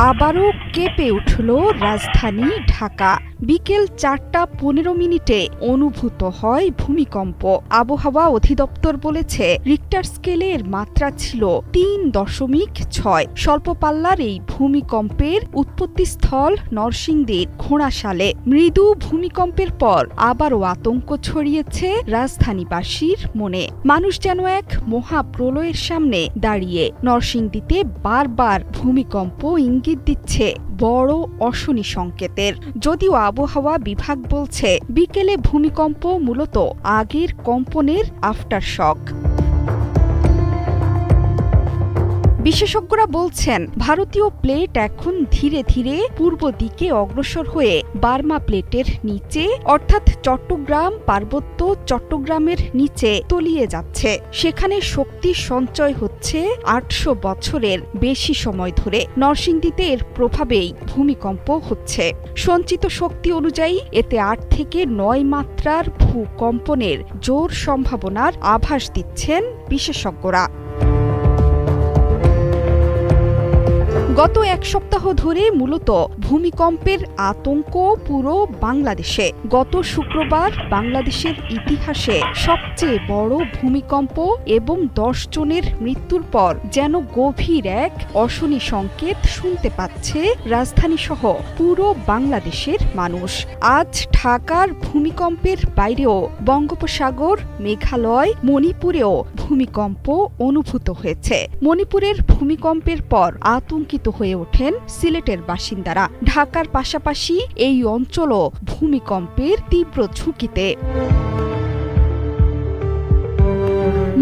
আবারও কেঁপে উঠল রাজধানী ঢাকা। বিকেল ৪টা ১৫ অনুভূত হয় ভূমিকম্প। আবহাওয়া অধিদপ্তর বলেছে রিক্টার স্কেলের মাত্রা ছিল ৩.৬। স্বল্প পাল্লার এই ভূমিকম্পের উৎপত্তিস্থল নরসিংদীর ঘোড়াশালে। মৃদু ভূমিকম্পের পর আবারও আতঙ্ক ছড়িয়েছে রাজধানীবাসীর মনে। মানুষ যেন এক মহাপ্রলয়ের সামনে দাঁড়িয়ে। নরসিংদীতে বারবার ভূমিকম্প ইঙ্গিত দিচ্ছে বড় অশনি সংকেতের। যদিও আবহাওয়া বিভাগ বলছে বিকেলে ভূমিকম্প মূলত আগের কম্পনের আফটারশক। বিশেষজ্ঞরা বলছেন ভারতীয় প্লেট এখন ধীরে ধীরে পূর্ব দিকে অগ্রসর হয়ে বার্মা প্লেটের নিচে অর্থাৎ চট্টগ্রাম পার্বত্য চট্টগ্রামের নিচে তলিয়ে যাচ্ছে। সেখানে শক্তি সঞ্চয় হচ্ছে ৮০০ বছরের বেশি সময় ধরে। নরসিংদীতে এর প্রভাবেই ভূমিকম্প হচ্ছে। সঞ্চিত শক্তি অনুযায়ী এতে ৮ থেকে ৯ মাত্রার ভূকম্পনের জোর সম্ভাবনার আভাস দিচ্ছেন বিশেষজ্ঞরা। গত এক সপ্তাহ ধরে মূলত ভূমিকম্পের আতঙ্ক পুরো বাংলাদেশে। গত শুক্রবার বাংলাদেশের ইতিহাসে সবচেয়ে বড় ভূমিকম্প এবং ১০ জনের মৃত্যুর পর যেন গভীর এক অশনি সংকেত শুনতে পাচ্ছে রাজধানীসহ পুরো বাংলাদেশের মানুষ। আজ ঢাকার ভূমিকম্পের বাইরেও বঙ্গোপসাগর, মেঘালয়, মণিপুরেও ভূমিকম্প অনুভূত হয়েছে। মণিপুরের ভূমিকম্পের পর আতঙ্কিত হয়ে ওঠেন সিলেটের বাসিন্দারা। ঢাকার পাশাপাশি এই অঞ্চলও ভূমিকম্পের তীব্র ঝুঁকিতে।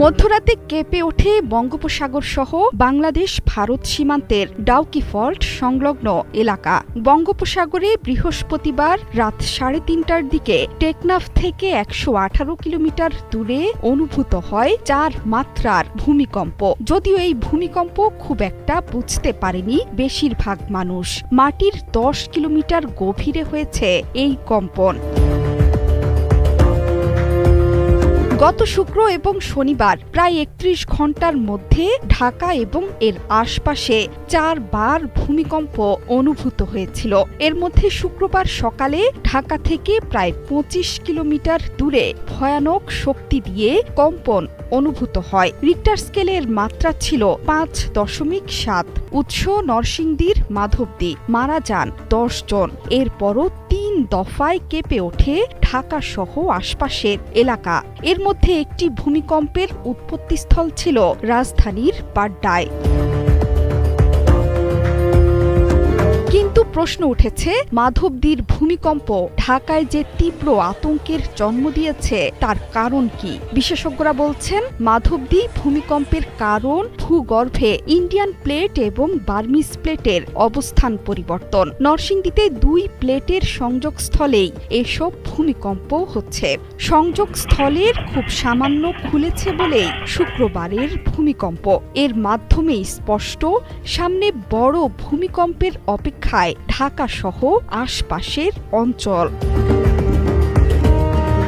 মধ্যরাতে কেঁপে ওঠে বঙ্গোপসাগর সহ বাংলাদেশ ভারত সীমান্তের ডাউকি ফল্ট সংলগ্ন এলাকা। বঙ্গোপসাগরে বৃহস্পতিবার রাত ৩:৩০টার দিকে টেকনাফ থেকে ১১৮ কিলোমিটার দূরে অনুভূত হয় ৪ মাত্রার ভূমিকম্প। যদিও এই ভূমিকম্প খুব একটা বুঝতে পারেনি বেশিরভাগ মানুষ। মাটির ১০ কিলোমিটার গভীরে হয়েছে এই কম্পন। গত শুক্র এবং শনিবার প্রায় ৩১ ঘণ্টার মধ্যে ঢাকা এবং এর আশপাশে ৪ বার ভূমিকম্প অনুভূত হয়েছিল। এর মধ্যে শুক্রবার সকালে ঢাকা থেকে প্রায় ২৫ কিলোমিটার দূরে ভয়ানক শক্তি দিয়ে কম্পন অনুভূত হয়। রিক্টার স্কেলের মাত্রা ছিল ৫.৭। উৎস নরসিংদীর মাধবদী। মারা যান ১০ জন। এরপরও ৩ দফায় কেঁপে ওঠে ঢাকা সহ আশপাশের এলাকা। এর মধ্যে একটি ভূমিকম্পের উৎপত্তিস্থল ছিল রাজধানীর বাড্ডায়। কিন্তু প্রশ্ন উঠেছে মাধবদীর ভূমিকম্প ঢাকায় যে তীব্র আতঙ্কের জন্ম দিয়েছে তার কারণ কি? বিশেষজ্ঞরা বলছেন মাধবদী ভূমিকম্পের কারণ ভূগর্ভে ইন্ডিয়ান প্লেট এবং বার্মিজ প্লেটের অবস্থান পরিবর্তন। নরসিংদীতে ২ প্লেটের সংযোগস্থলেই এসব ভূমিকম্প হচ্ছে। সংযোগস্থলের খুব সামান্য খুলেছে বলেই শুক্রবারের ভূমিকম্প। এর মাধ্যমেই স্পষ্ট সামনে বড় ভূমিকম্পের অপেক্ষায় ঢাকা সহ আশপাশের অঞ্চল।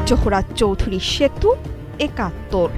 জোহরা চৌধুরী সেতু, ৭১।